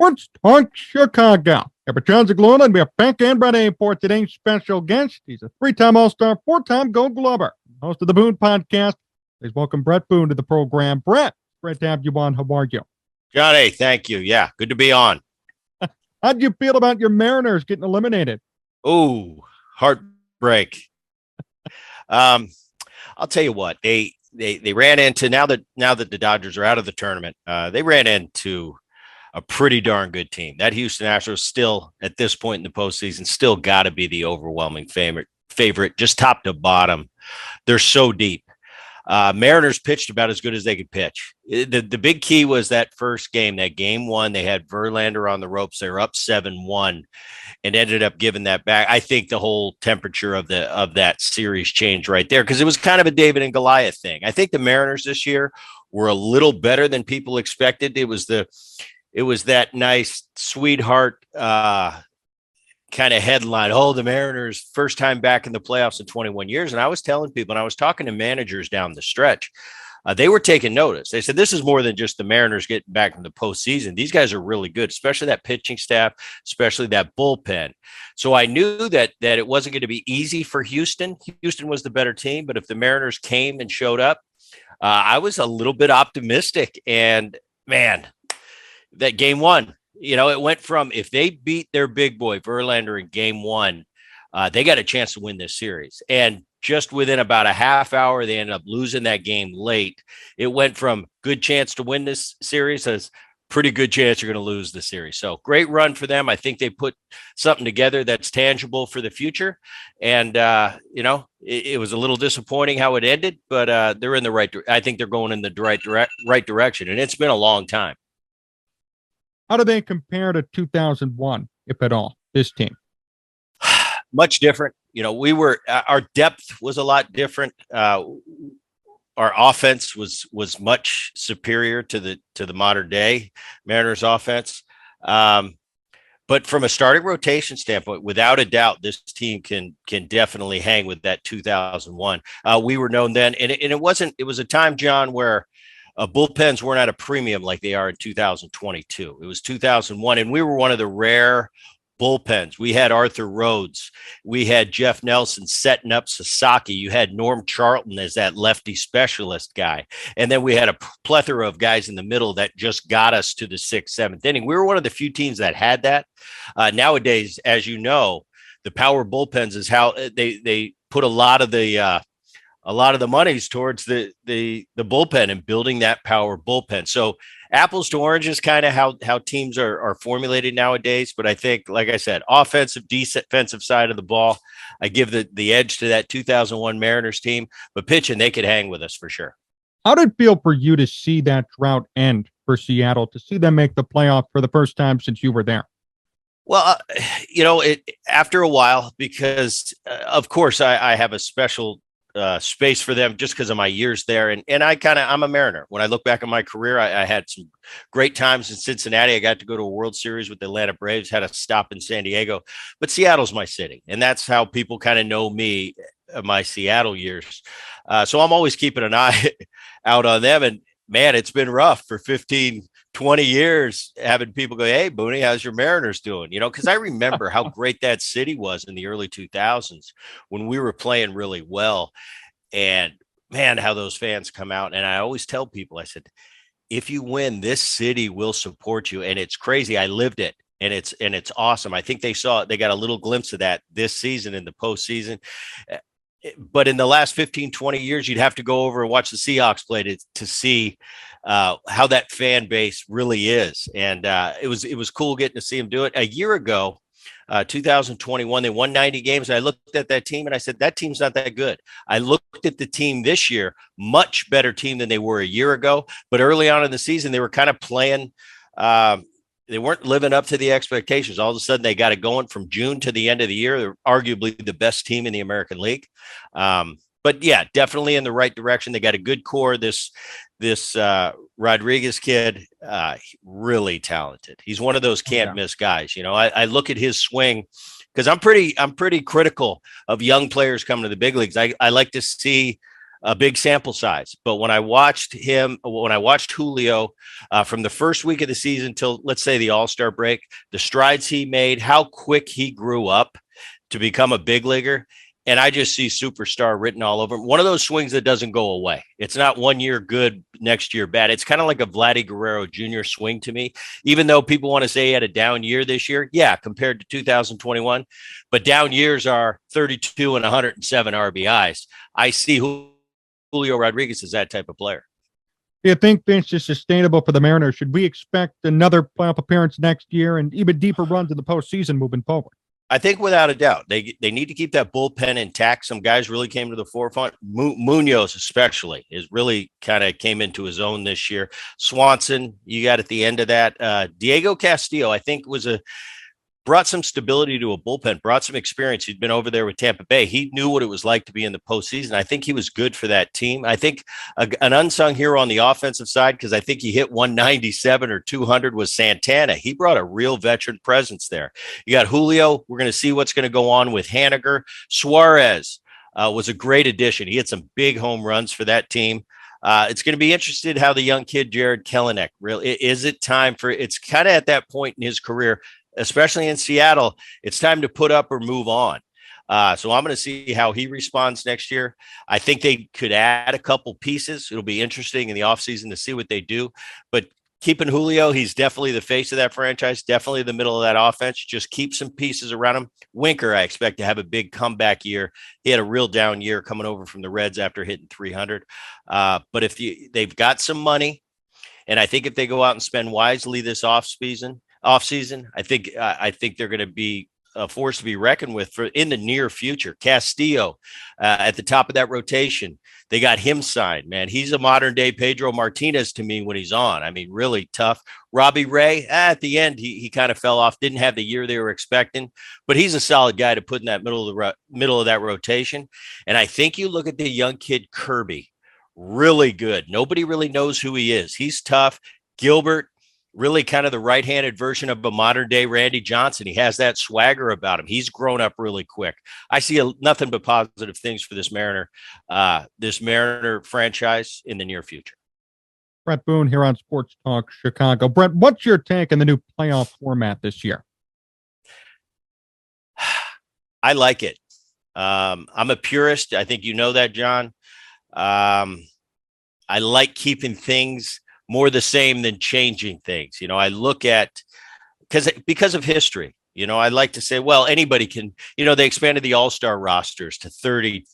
Sports Talk Chicago. Have Jon Zaghloul and we have back and Bret for today's special guest. He's a three-time All-Star, four-time Gold Glover, host of the Boone Podcast. Please welcome Bret Boone to the program. Bret, great to have you on. How are you? Johnny, thank you. Yeah, good to be on. How'd you feel about your Mariners getting eliminated? Oh, heartbreak. I'll tell you what, they ran into now that the Dodgers are out of the tournament, they ran into a pretty darn good team. That Houston Astros still at this point in the postseason still got to be the overwhelming favorite, just top to bottom. They're so deep. Mariners pitched about as good as they could pitch. The big key was that first game, that game one. They had Verlander on the ropes. They were up 7-1 and ended up giving that back. I think the whole temperature of that series changed right there because it was kind of a David and Goliath thing. I think the Mariners this year were a little better than people expected. It was that nice sweetheart kind of headline. Oh, the Mariners first time back in the playoffs in 21 years. And I was telling people, and I was talking to managers down the stretch, they were taking notice. They said, this is more than just the Mariners getting back in the postseason. These guys are really good, especially that pitching staff, especially that bullpen. So I knew that it wasn't going to be easy for Houston. Houston was the better team, but if the Mariners came and showed up, I was a little bit optimistic. And man, that game one, it went from if they beat their big boy Verlander in game one, they got a chance to win this series. And just within about a half hour, they ended up losing that game late. It went from good chance to win this series as pretty good chance you're going to lose the series. So great run for them. I think they put something together that's tangible for the future. And, it was a little disappointing how it ended, but they're in the right. I think they're going in the right direction. And it's been a long time. How do they compare to 2001, if at all, this team? Much different. Our depth was a lot different. Our offense was much superior to the modern day Mariners offense. But from a starting rotation standpoint, without a doubt, this team can definitely hang with that 2001. We were known then, and it was a time, John, where bullpens weren't at a premium like they are in 2022. It was 2001, and we were one of the rare bullpens. We had Arthur Rhodes. We had Jeff Nelson setting up Sasaki. You had Norm Charlton as that lefty specialist guy. And then we had a plethora of guys in the middle that just got us to the 6th, 7th inning. We were one of the few teams that had that. Nowadays, as you know, the power bullpens is how they put a lot of the monies towards the bullpen and building that power bullpen. So apples to oranges, kind of how teams are formulated nowadays. But I think, like I said, offensive, defensive side of the ball, I give the edge to that 2001 Mariners team. But pitching, they could hang with us for sure. How did it feel for you to see that drought end for Seattle, to see them make the playoff for the first time since you were there? Well, after a while, because of course I have a special space for them just because of my years there. And I'm a Mariner. When I look back on my career, I had some great times in Cincinnati. I got to go to a World Series with the Atlanta Braves, had a stop in San Diego, but Seattle's my city. And that's how people kind of know me, my Seattle years. So I'm always keeping an eye out on them. And man, it's been rough for 15, 20 years having people go, hey, Boone, how's your Mariners doing? Because I remember how great that city was in the early 2000s when we were playing really well. And man, how those fans come out. And I always tell people, I said, if you win, this city will support you. And it's crazy. I lived it. And it's awesome. I think they got a little glimpse of that this season in the postseason. But in the last 15, 20 years, you'd have to go over and watch the Seahawks play to see how that fan base really is. And it was cool getting to see them do it. A year ago, 2021, they won 90 games. And I looked at that team and I said, that team's not that good. I looked at the team this year, much better team than they were a year ago. But early on in the season, they were kind of playing they weren't living up to the expectations. All of a sudden, they got it going from June to the end of the year. They're arguably the best team in the American League. But yeah, definitely in the right direction. They got a good core. This Rodriguez kid, really talented. He's one of those can't miss guys. I look at his swing because I'm pretty critical of young players coming to the big leagues. I like to see a big sample size. But when I watched Julio from the first week of the season till, let's say, the All-Star break, the strides he made, how quick he grew up to become a big leaguer. And I just see superstar written all over him. One of those swings that doesn't go away. It's not 1 year good, next year bad. It's kind of like a Vladdy Guerrero Jr. swing to me, even though people want to say he had a down year this year. Yeah, compared to 2021. But down years are 32 and 107 RBIs. I see Julio Rodriguez is that type of player. Do you think this is sustainable for the Mariners? Should we expect another playoff appearance next year and even deeper runs in the postseason moving forward? I think without a doubt, they need to keep that bullpen intact. Some guys really came to the forefront. Munoz especially is really kind of came into his own this year. Swanson, you got at the end of that. Diego Castillo, I think brought some stability to a bullpen, brought some experience. He'd been over there with Tampa Bay. He knew what it was like to be in the postseason. I think he was good for that team. I think an unsung hero on the offensive side, because I think he hit 197 or 200, was Santana. He brought a real veteran presence there. You got Julio. We're going to see what's going to go on with Haniger. Suarez was a great addition. He had some big home runs for that team. It's going to be interesting how the young kid, Jared Kelenic, really, is it time for, it's kind of at that point in his career, especially in Seattle, it's time to put up or move on. So I'm going to see how he responds next year. I think they could add a couple pieces. It'll be interesting in the offseason to see what they do. But keeping Julio, he's definitely the face of that franchise, definitely the middle of that offense. Just keep some pieces around him. Winker, I expect to have a big comeback year. He had a real down year coming over from the Reds after hitting 300. But if they've got some money, and I think if they go out and spend wisely this offseason, I think they're going to be a force to be reckoned with for in the near future. Castillo at the top of that rotation, they got him signed. Man, he's a modern day Pedro Martinez to me when he's on. I mean, really tough. Robbie Ray, at the end, he kind of fell off. Didn't have the year they were expecting, but he's a solid guy to put in that middle of that rotation. And I think you look at the young kid Kirby, really good. Nobody really knows who he is. He's tough. Gilbert, really kind of the right-handed version of a modern-day Randy Johnson. He has that swagger about him. He's grown up really quick. I see nothing but positive things for this Mariner franchise in the near future. Bret Boone here on Sports Talk Chicago. Bret, what's your take on the new playoff format this year? I like it. I'm a purist. I think you know that, John. I like keeping things more the same than changing things. You know, I look at, because of history, you know, I like to say, well, anybody can, you know, they expanded the All-Star rosters to 30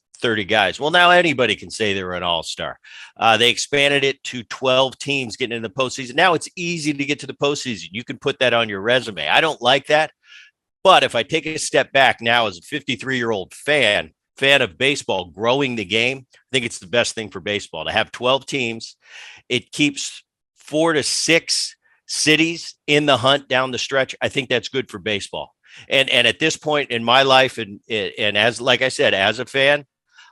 guys. Well, now anybody can say they're an All-Star. They expanded it to 12 teams getting in the postseason. Now it's easy to get to the postseason. You can put that on your resume. I don't like that. But if I take a step back now as a 53-year-old fan of baseball, growing the game, I think it's the best thing for baseball to have 12 teams. It keeps 4 to 6 cities in the hunt down the stretch. I think that's good for baseball. And at this point in my life, and as, like I said, as a fan,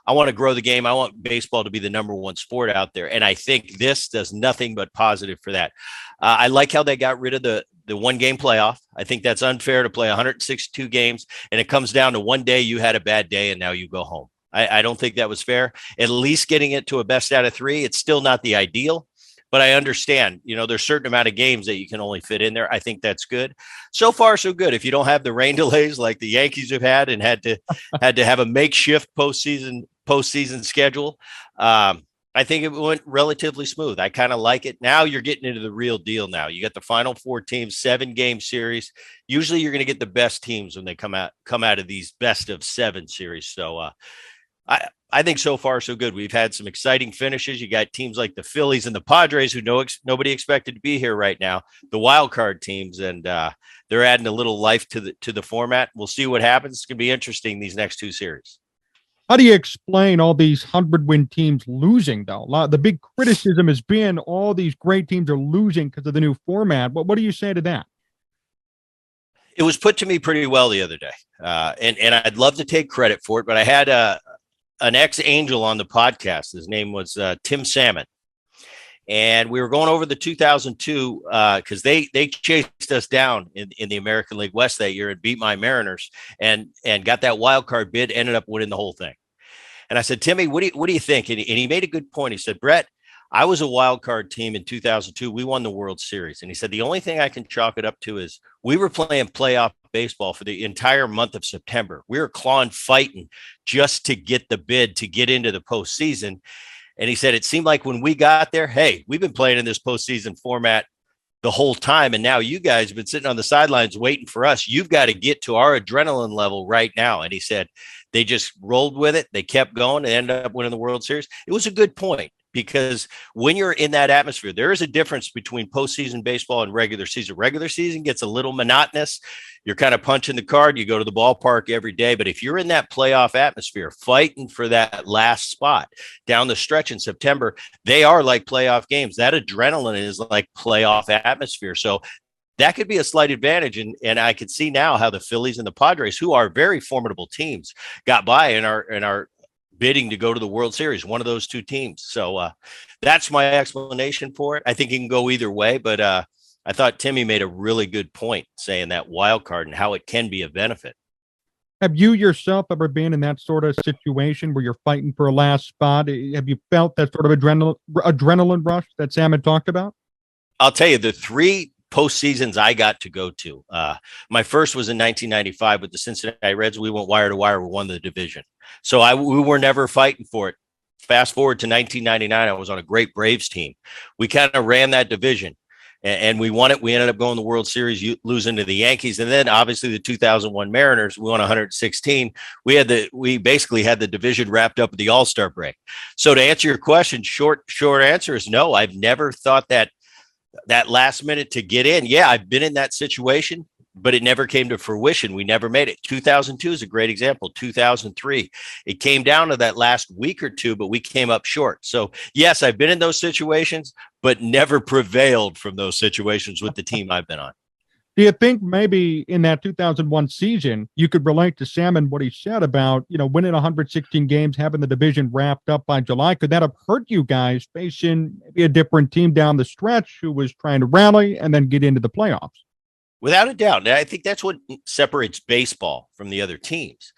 I want to grow the game. I want baseball to be the number one sport out there. And I think this does nothing but positive for that. I like how they got rid of the one game playoff. I think that's unfair to play 162 games. And it comes down to one day you had a bad day and now you go home. I don't think that was fair. At least getting it to a best out of 3. It's still not the ideal, but I understand, you know, there's a certain amount of games that you can only fit in there. I think that's good. So far, so good. If you don't have the rain delays like the Yankees have had and had to have a makeshift postseason schedule, I think it went relatively smooth. I kind of like it. Now you're getting into the real deal now. You got the final 4 teams, 7-game series. Usually you're going to get the best teams when they come out of these best of 7 series. So I think so far so good. We've had some exciting finishes. You got teams like the Phillies and the Padres who nobody expected to be here right now, the wild card teams, and they're adding a little life to the format. We'll see what happens. It's going to be interesting these next 2 series. How do you explain all these 100-win teams losing, though? The big criticism has been all these great teams are losing because of the new format. But what do you say to that? It was put to me pretty well the other day, and I'd love to take credit for it, but I had an ex-Angel on the podcast. His name was Tim Salmon. And we were going over the 2002 because they chased us down in the American League West that year and beat my Mariners and got that wild card bid, ended up winning the whole thing. And I said, Timmy, what do you think? And he made a good point. He said, Brett, I was a wild card team in 2002. We won the World Series. And he said, the only thing I can chalk it up to is we were playing playoff baseball for the entire month of September. We were clawing, fighting just to get the bid to get into the postseason. And he said, it seemed like when we got there, hey, we've been playing in this postseason format the whole time. And now you guys have been sitting on the sidelines waiting for us. You've got to get to our adrenaline level right now. And he said, they just rolled with it. They kept going and ended up winning the World Series. It was a good point. Because when you're in that atmosphere, there is a difference between postseason baseball and regular season. Regular season gets a little monotonous. You're kind of punching the card. You go to the ballpark every day. But if you're in that playoff atmosphere, fighting for that last spot down the stretch in September, they are like playoff games. That adrenaline is like playoff atmosphere. So that could be a slight advantage. And I could see now how the Phillies and the Padres, who are very formidable teams, got by and are bidding to go to the World Series, one of those two teams. So that's my explanation for it. I think it can go either way, but I thought Timmy made a really good point saying that wild card and how it can be a benefit. Have you yourself ever been in that sort of situation where you're fighting for a last spot? Have you felt that sort of adrenaline rush that Sam had talked about? I'll tell you, the three postseasons I got to go to. My first was in 1995 with the Cincinnati Reds. We went wire to wire. We won the division. So we were never fighting for it. Fast forward to 1999, I was on a great Braves team. We kind of ran that division and we won it. We ended up going to the World Series, losing to the Yankees. And then obviously the 2001 Mariners, we won 116. We basically had the division wrapped up with the All-Star break. So to answer your question, short answer is no. I've never thought that last minute to get in. Yeah, I've been in that situation, but it never came to fruition. We never made it. 2002 is a great example. 2003, it came down to that last week or two, but we came up short. So yes, I've been in those situations, but never prevailed from those situations with the team I've been on. Do you think maybe in that 2001 season, you could relate to Sam and what he said about, winning 116 games, having the division wrapped up by July? Could that have hurt you guys facing maybe a different team down the stretch who was trying to rally and then get into the playoffs? Without a doubt. And I think that's what separates baseball from the other teams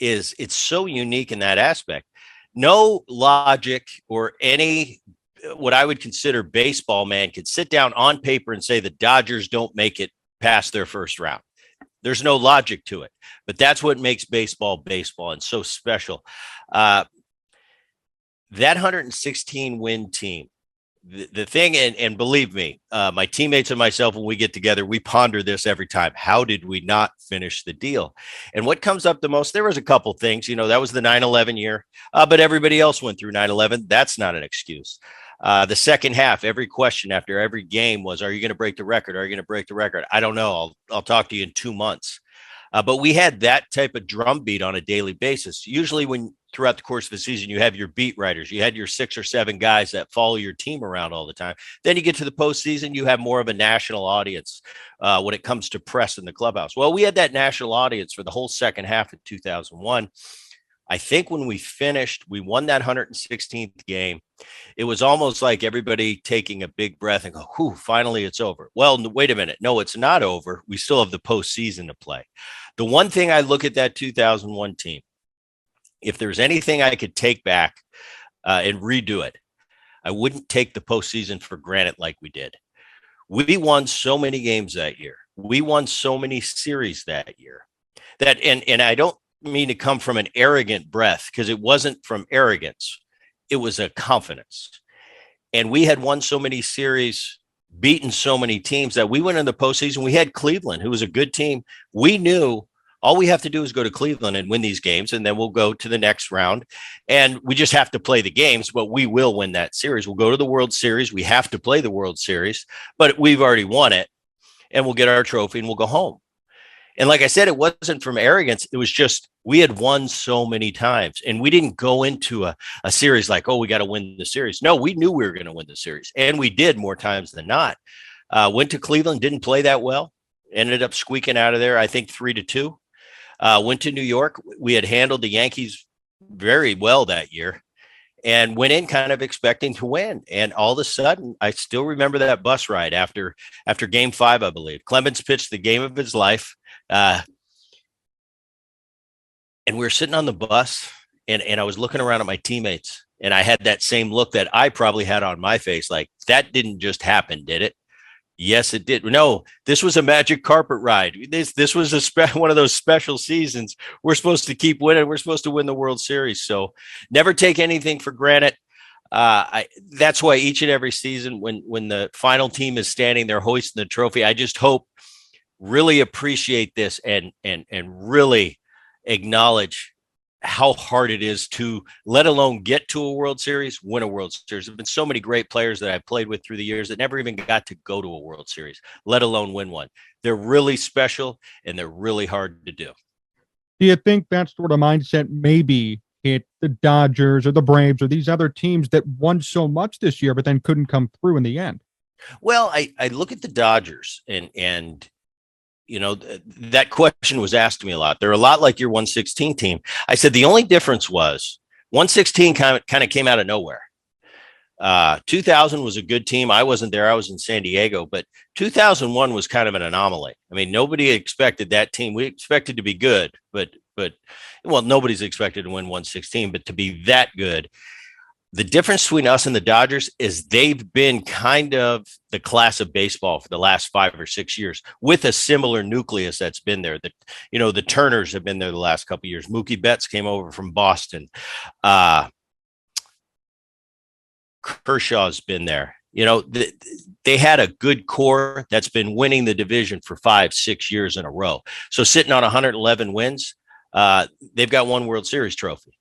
is it's so unique in that aspect. No logic or any what I would consider baseball man could sit down on paper and say the Dodgers don't make it past their first round. There's no logic to it, but that's what makes baseball and so special. That 116 win team, the thing, and believe me, my teammates and myself, when we get together, we ponder this every time. How did we not finish the deal? And what comes up the most, there was a couple things, that was the 9/11 year, but everybody else went through 9/11. That's not an excuse. The second half, every question after every game was, are you going to break the record? Are you going to break the record? I don't know. I'll talk to you in 2 months. But we had that type of drumbeat on a daily basis. Usually throughout the course of the season, you have your beat writers, you had your 6 or 7 guys that follow your team around all the time. Then you get to the postseason, you have more of a national audience when it comes to press in the clubhouse. Well, we had that national audience for the whole second half of 2001. I think when we finished, we won that 116th game. It was almost like everybody taking a big breath and go, whew, finally it's over. Well, wait a minute. No, it's not over. We still have the postseason to play. The one thing I look at that 2001 team, if there's anything I could take back and redo it, I wouldn't take the postseason for granted like we did. We won so many games that year. We won so many series that year that, and I don't mean to come from an arrogant breath, because it wasn't from arrogance. It was a confidence. And we had won so many series, beaten so many teams that we went in the postseason. We had Cleveland, who was a good team. We knew all we have to do is go to Cleveland and win these games, and then we'll go to the next round. And we just have to play the games, but we will win that series. We'll go to the World Series. We have to play the World Series, but we've already won it, and we'll get our trophy and we'll go home. And like I said, it wasn't from arrogance. It was just we had won so many times, and we didn't go into a series like, oh, we got to win the series. No, we knew we were going to win the series, and we did more times than not. Went to Cleveland, didn't play that well, ended up squeaking out of there, I think 3-2. Went to New York. We had handled the Yankees very well that year and went in kind of expecting to win. And all of a sudden, I still remember that bus ride after game 5, I believe. Clemens pitched the game of his life. And we were sitting on the bus, and I was looking around at my teammates, and I had that same look that I probably had on my face. Like, that didn't just happen, did it? Yes, it did. No, this was a magic carpet ride. This was one of those special seasons. We're supposed to keep winning. We're supposed to win the World Series. So never take anything for granted. That's why each and every season, when the final team is standing there hoisting the trophy, I just hope, really appreciate this and really acknowledge how hard it is to, let alone get to a World Series, win a World Series. There've been so many great players that I've played with through the years that never even got to go to a World Series, let alone win one. They're really special and they're really hard to do. Do you think that sort of mindset maybe hit the Dodgers or the Braves or these other teams that won so much this year, but then couldn't come through in the end? Well, I look at the Dodgers and you know, that question was asked to me a lot. They're a lot like your 116 team. I said the only difference was 116 kind of came out of nowhere. 2000 was a good team. I wasn't there. I was in San Diego, but 2001 was kind of an anomaly. I mean, nobody expected that team. We expected to be good, but well, nobody's expected to win 116, but to be that good. The difference between us and the Dodgers is they've been kind of the class of baseball for the last 5 or 6 years with a similar nucleus that's been there. That, you know, the Turners have been there the last couple of years. Mookie Betts came over from Boston. Kershaw's been there. You know, they had a good core that's been winning the division for 5-6 years in a row. So sitting on 111 wins, they've got one World Series trophy.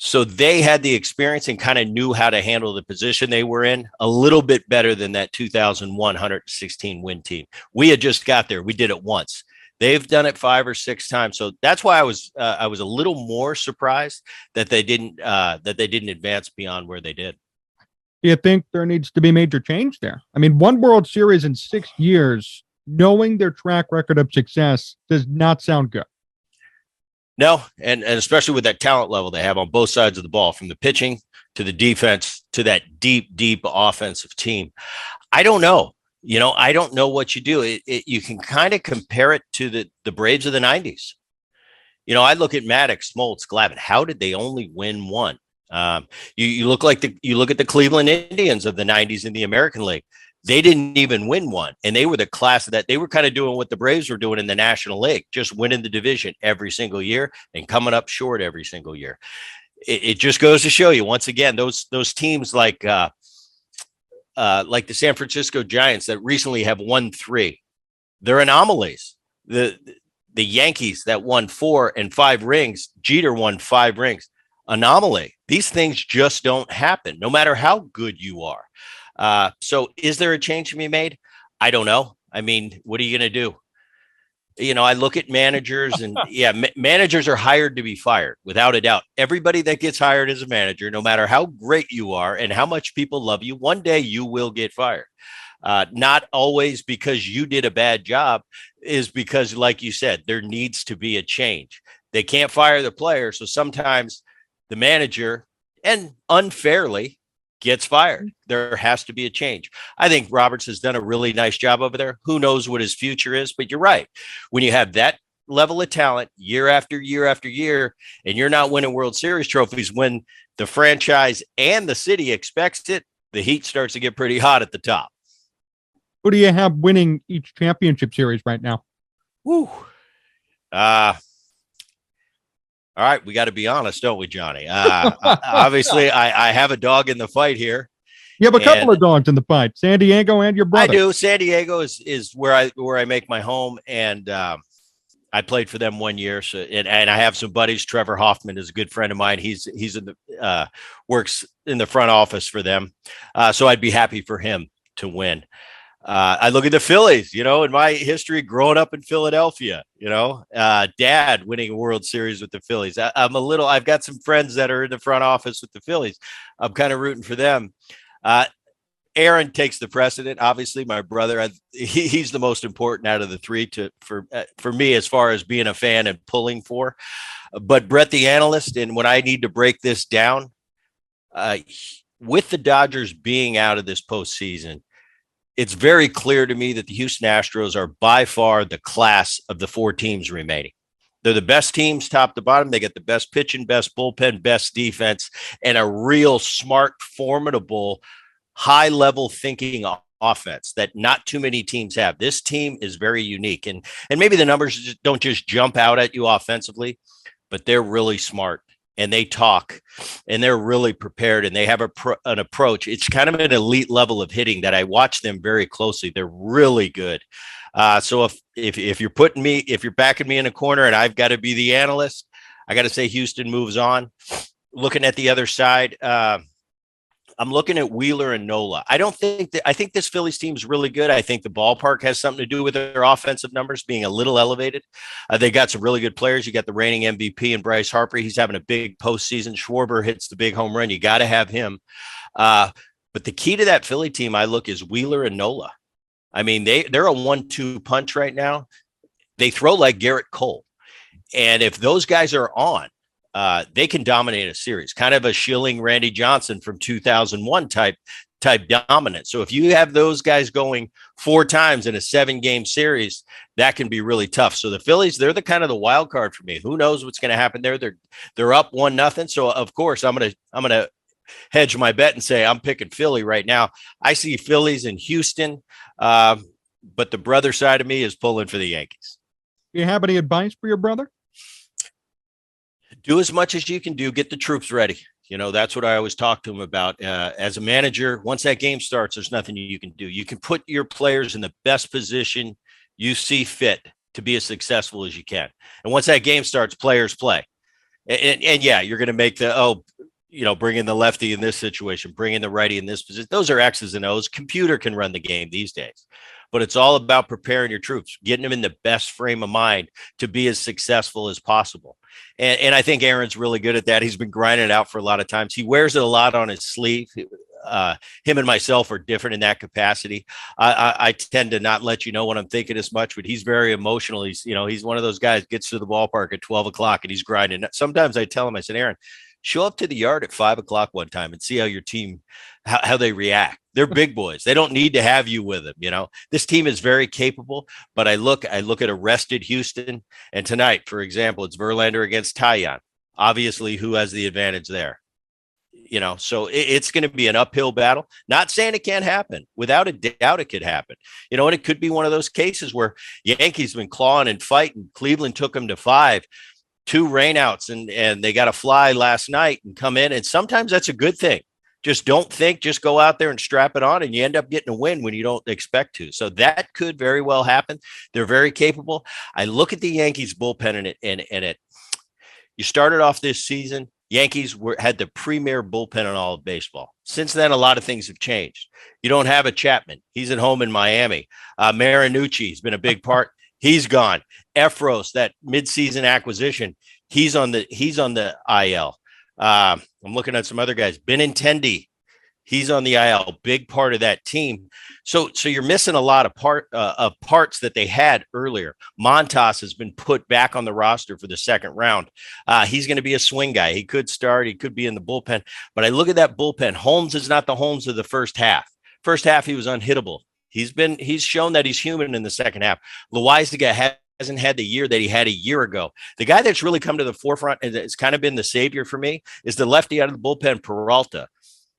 So they had the experience and kind of knew how to handle the position they were in a little bit better than that 2001 116 win team. We had just got there. We did it once. They've done it 5 or 6 times. So that's why I was a little more surprised that they didn't advance beyond where they did. Do you think there needs to be major change there? I mean, one World Series in 6 years, knowing their track record of success, does not sound good. No, and especially with that talent level they have on both sides of the ball, from the pitching to the defense to that deep offensive team. I don't know. You know, I don't know what you do. You can kind of compare it to the Braves of the 90s. You know, I look at Maddox, Smoltz, Glavine. How did they only win one? You look at the Cleveland Indians of the 90s in the American League. They didn't even win one, and they were the class of that. They were kind of doing what the Braves were doing in the National League, just winning the division every single year and coming up short every single year. It just goes to show you, once again, those teams like the San Francisco Giants that recently have won 3, they're anomalies. The Yankees that won 4 and 5 rings, Jeter won 5 rings. Anomaly. These things just don't happen, no matter how good you are. So is there a change to be made? I don't know. I mean, what are you going to do? You know, I look at managers and managers are hired to be fired without a doubt. Everybody that gets hired as a manager, no matter how great you are and how much people love you, one day you will get fired. Not always because you did a bad job, is because, like you said, there needs to be a change. They can't fire the player. So sometimes the manager, and unfairly, gets fired. There has to be a change. I think Roberts has done a really nice job over there. Who knows what his future is, but you're right. When you have that level of talent year after year after year, and you're not winning World Series trophies when the franchise and the city expects it, the heat starts to get pretty hot at the top. Who do you have winning each championship series right now? Woo. All right, we got to be honest, don't we, Johnny? Obviously, I have a dog in the fight here. You have a couple of dogs in the fight, San Diego and your brother. I do. San Diego is where I make my home, and I played for them 1 year. So and I have some buddies. Trevor Hoffman is a good friend of mine. He's in the works in the front office for them. So I'd be happy for him to win. I look at the Phillies, you know, in my history growing up in Philadelphia, you know, dad winning a World Series with the Phillies. I've got some friends that are in the front office with the Phillies. I'm kind of rooting for them. Aaron takes the precedent. Obviously, my brother, he's the most important out of the 3 for me, as far as being a fan and pulling for. But Bret, the analyst, and when I need to break this down, with the Dodgers being out of this postseason, it's very clear to me that the Houston Astros are by far the class of the 4 teams remaining. They're the best teams top to bottom. They get the best pitching, best bullpen, best defense, and a real smart, formidable, high-level thinking offense that not too many teams have. This team is very unique. And maybe the numbers don't just jump out at you offensively, but they're really smart and they talk and they're really prepared and they have an approach. It's kind of an elite level of hitting that I watch them very closely. They're really good. So if you're backing me in a corner and I've got to be the analyst, I got to say Houston moves on. Looking at the other side, I'm looking at Wheeler and Nola. I think this Phillies team is really good. I think the ballpark has something to do with their offensive numbers being a little elevated. They got some really good players. You got the reigning MVP and Bryce Harper. He's having a big postseason. Schwarber hits the big home run. You got to have him. But the key to that Philly team, I look, is Wheeler and Nola. I mean, they're a 1-2 punch right now. They throw like Garrett Cole. And if those guys are on, they can dominate a series, kind of a Schilling, Randy Johnson from 2001 type dominance. So if you have those guys going 4 times in a 7-game series, that can be really tough. So the Phillies, they're the kind of the wild card for me. Who knows what's going to happen there? They're up 1-0. So of course I'm going to hedge my bet and say I'm picking Philly right now. I see Phillies in Houston, but the brother side of me is pulling for the Yankees. Do you have any advice for your brother? Do as much as you can do. Get the troops ready. You know, that's what I always talk to him about. As a manager, once that game starts, there's nothing you can do. You can put your players in the best position you see fit to be as successful as you can. And once that game starts, players play. And yeah, you're going to make bring in the lefty in this situation, bring in the righty in this position. Those are X's and O's. Computer can run the game these days. But it's all about preparing your troops, getting them in the best frame of mind to be as successful as possible. And I think Aaron's really good at that. He's been grinding it out for a lot of times. He wears it a lot on his sleeve. Him and myself are different in that capacity. I tend to not let you know what I'm thinking as much, but he's very emotional. He's one of those guys gets to the ballpark at 12 o'clock and he's grinding. Sometimes I tell him, I said, Aaron, show up to the yard at 5 o'clock one time and see how your team, how they react. They're big boys. They don't need to have you with them. You know, this team is very capable, but I look at a rested Houston, and tonight, for example, it's Verlander against Taillon. Obviously, who has the advantage there? You know, so it's going to be an uphill battle. Not saying it can't happen. Without a doubt, it could happen. You know, and it could be one of those cases where Yankees been clawing and fighting. Cleveland took them to 5. 2 rainouts and they got a fly last night and come in. And sometimes that's a good thing. Just don't think, just go out there and strap it on and you end up getting a win when you don't expect to. So that could very well happen. They're very capable. I look at the Yankees bullpen and you started off this season. Yankees had the premier bullpen in all of baseball. Since then, a lot of things have changed. You don't have a Chapman. He's at home in Miami. Marinucci has been a big part. He's gone. Efros, that midseason acquisition, he's on the IL. I'm looking at some other guys. Benintendi, he's on the IL. Big part of that team. So you're missing a lot of parts that they had earlier. Montas has been put back on the roster for the second round. He's going to be a swing guy. He could start. He could be in the bullpen. But I look at that bullpen. Holmes is not the Holmes of the first half. First half, he was unhittable. He's shown that he's human in the second half. Loaizaga hasn't had the year that he had a year ago. The guy that's really come to the forefront and it's kind of been the savior for me is the lefty out of the bullpen, Peralta.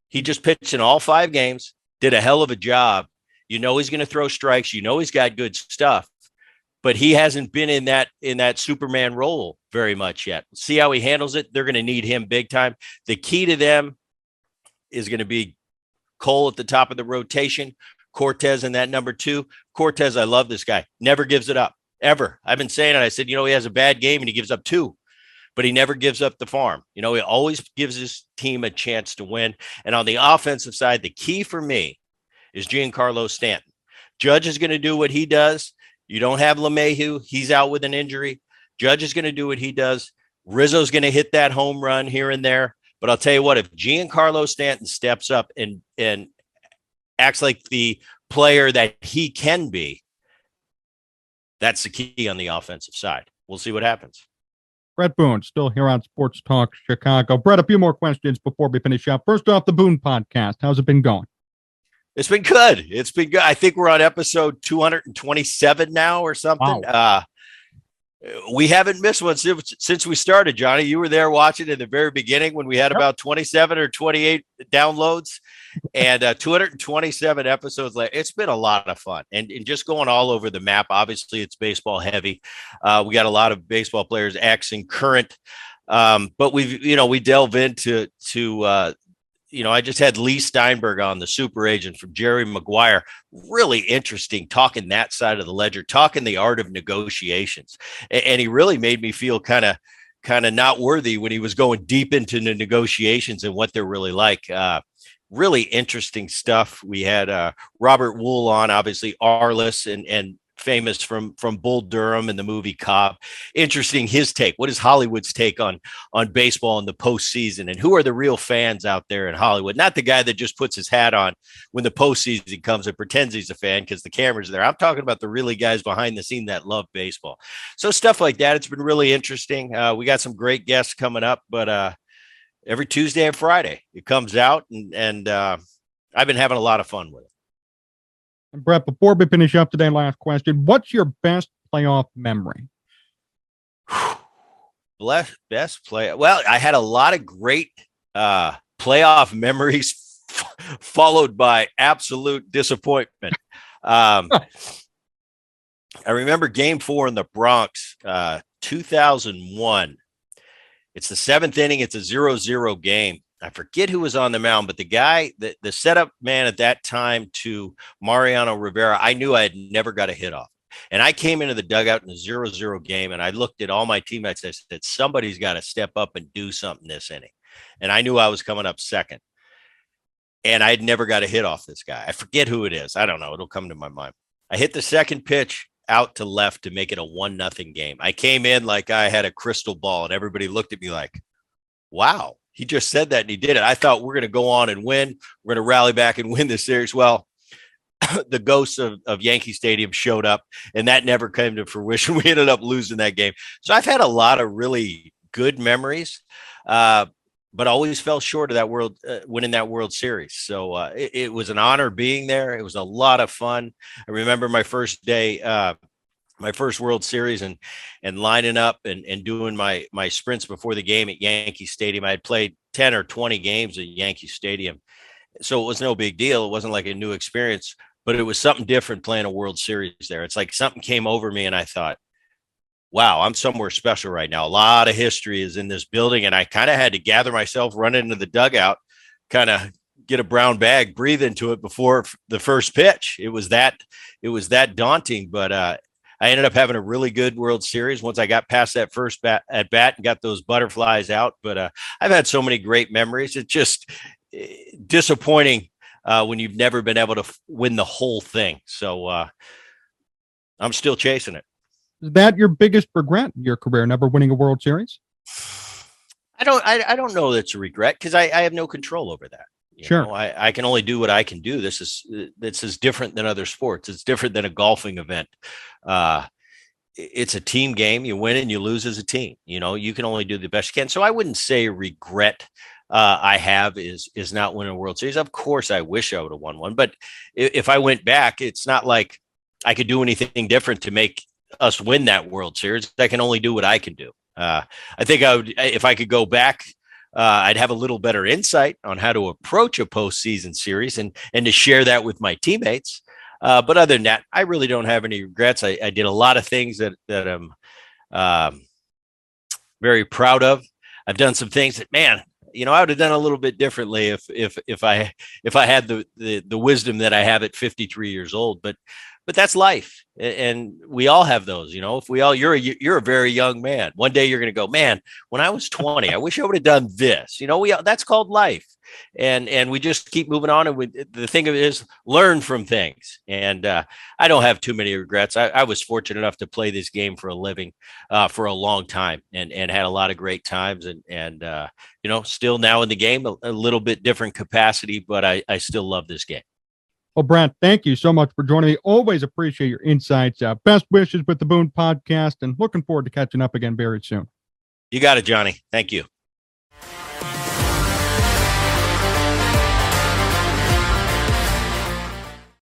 He just pitched in all 5 games, did a hell of a job. You know he's going to throw strikes. You know he's got good stuff, but he hasn't been in that Superman role very much yet. See how he handles it. They're going to need him big time. The key to them is going to be Cole at the top of the rotation. Cortez in that number 2. Cortez, I love this guy. Never gives it up, ever. I've been saying it. I said, he has a bad game and he gives up 2, but he never gives up the farm. He always gives his team a chance to win. And on the offensive side, the key for me is Giancarlo Stanton. Judge is going to do what he does. You don't have LeMahieu. He's out with an injury. Judge is going to do what he does. Rizzo's going to hit that home run here and there. But I'll tell you what, if Giancarlo Stanton steps up and acts like the player that he can be, that's the key on the offensive side. We'll see what happens. Bret Boone, still here on Sports Talk Chicago. Bret, a few more questions before we finish up. First off, the Boone Podcast. How's it been going? It's been good. I think we're on episode 227 now or something. Wow. We haven't missed one since we started, Johnny. You were there watching in the very beginning when we had about 27 or 28 downloads and 227 episodes. It's been a lot of fun and just going all over the map. Obviously, it's baseball heavy. We got a lot of baseball players, ex and current. But we delve into I just had Lee Steinberg on, the super agent from Jerry Maguire. Really interesting talking that side of the ledger, talking the art of negotiations. And he really made me feel kind of not worthy when he was going deep into the negotiations and what they're really like. Really interesting stuff. We had Robert Wool on, obviously Arliss and famous from Bull Durham and the movie Cobb. Interesting his take. What is Hollywood's take on baseball in the postseason, and who are the real fans out there in Hollywood? Not the guy that just puts his hat on when the postseason comes and pretends he's a fan because the camera's there. I'm talking about the really guys behind the scene that love baseball. So stuff like that. It's been really interesting. We got some great guests coming up, but every Tuesday and Friday it comes out, and I've been having a lot of fun with it. And Bret, before we finish up today, last question. What's your best playoff memory? Best play. Well, I had a lot of great playoff memories followed by absolute disappointment. I remember Game 4 in the Bronx, 2001. It's the seventh inning. It's a 0-0 game. I forget who was on the mound, but the guy, the setup man at that time to Mariano Rivera, I knew I had never got a hit off. And I came into the dugout in a 0-0 game, and I looked at all my teammates. I said, somebody's got to step up and do something this inning. And I knew I was coming up second. And I had never got a hit off this guy. I forget who it is. I don't know. It'll come to my mind. I hit the second pitch out to left to make it a 1-0 game. I came in like I had a crystal ball, and everybody looked at me like, wow. He just said that and he did it. I thought we're going to go on and win. We're going to rally back and win this series. Well, the ghosts of Yankee Stadium showed up, and that never came to fruition. We ended up losing that game. So I've had a lot of really good memories, but always fell short of that winning that World Series. So it was an honor being there. It was a lot of fun. I remember my first day, my first World Series and lining up and doing my sprints before the game at Yankee Stadium. I had played 10 or 20 games at Yankee Stadium. So it was no big deal. It wasn't like a new experience, but it was something different playing a World Series there. It's like something came over me and I thought, wow, I'm somewhere special right now. A lot of history is in this building. And I kind of had to gather myself, run into the dugout, kind of get a brown bag, breathe into it before the first pitch. It was that daunting, but, I ended up having a really good World Series once I got past that first at bat and got those butterflies out. But I've had so many great memories. It's just disappointing when you've never been able to win the whole thing. So I'm still chasing it. Is that your biggest regret in your career, never winning a World Series? I don't know that's a regret because I have no control over that. You know, I can only do what I can do. This is different than other sports. It's different than a golfing event. It's a team game. You win and you lose as a team. You can only do the best you can. So I wouldn't say regret I have is not winning a World Series. Of course, I wish I would have won one. But if I went back, it's not like I could do anything different to make us win that World Series. I can only do what I can do. I think I would, if I could go back, I'd have a little better insight on how to approach a postseason series and to share that with my teammates. But other than that, I really don't have any regrets. I did a lot of things that I'm very proud of. I've done some things that, man, I would have done a little bit differently if I had the wisdom that I have at 53 years old. But that's life, and we all have those. If you're a very young man. One day you're going to go, man, when I was 20, I wish I would have done this. That's called life, and we just keep moving on. And the thing of it is, learn from things. And I don't have too many regrets. I was fortunate enough to play this game for a living for a long time, and had a lot of great times. And still now in the game, a little bit different capacity, but I still love this game. Well, Bret, thank you so much for joining me. Always appreciate your insights. Best wishes with the Boone Podcast, and looking forward to catching up again very soon. You got it, Johnny. Thank you.